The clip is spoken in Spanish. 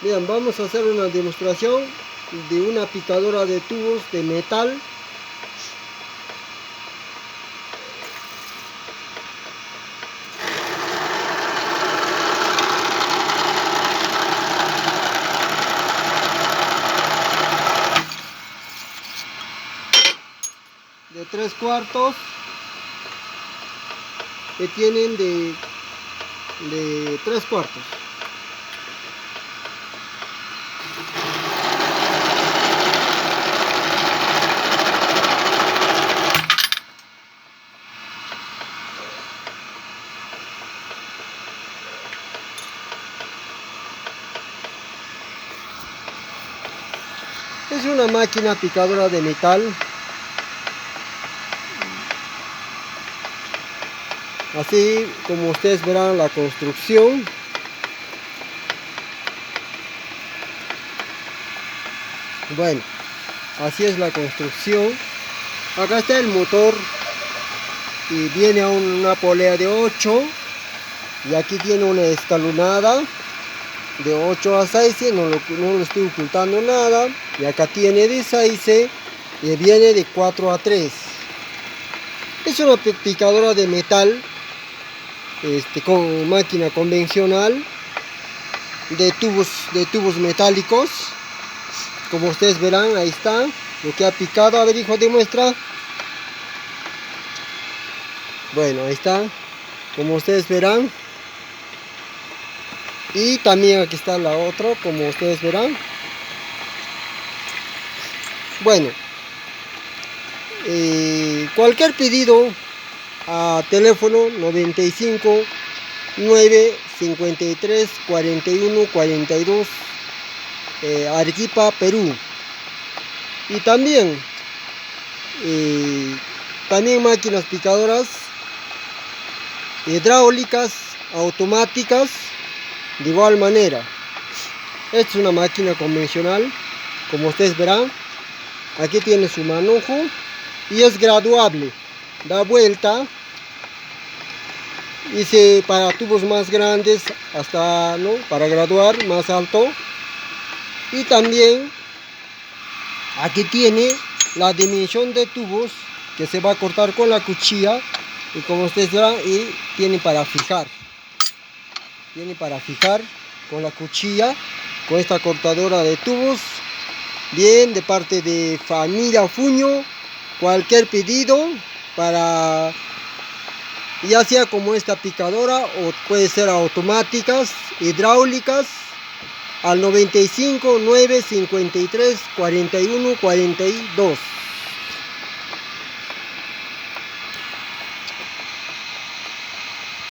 Bien, vamos a hacer una demostración de una picadora de tubos de metal. De 3/4 que tienen de 3/4. Es una máquina picadora de metal. Así como ustedes verán la construcción. Bueno, así es la construcción. Acá está el motor y viene a una polea de 8 y aquí tiene una escalonada de 8 a 6, no lo estoy ocultando nada, y acá tiene de 6 y viene de 4 a 3. Es una picadora de metal, con máquina convencional de tubos metálicos. Como ustedes verán, ahí está lo que ha picado. A ver, hijo, demuestra. Bueno, ahí está, como ustedes verán. Y también aquí está la otra, como ustedes verán. Bueno, cualquier pedido a teléfono 95 9 53 41 42, Arequipa, Perú. Y también máquinas picadoras hidráulicas, automáticas, de igual manera. Esta es una máquina convencional, como ustedes verán. Aquí tiene su manojo y es graduable, da vuelta. Hice para tubos más grandes, hasta para graduar más alto. Y también aquí tiene la dimensión de tubos que se va a cortar con la cuchilla, y como ustedes verán, y tiene para fijar con la cuchilla, con esta cortadora de tubos. Bien, de parte de Familia Fuño, cualquier pedido para, ya sea como esta picadora o puede ser automáticas, hidráulicas, al 95 9 53 41 42.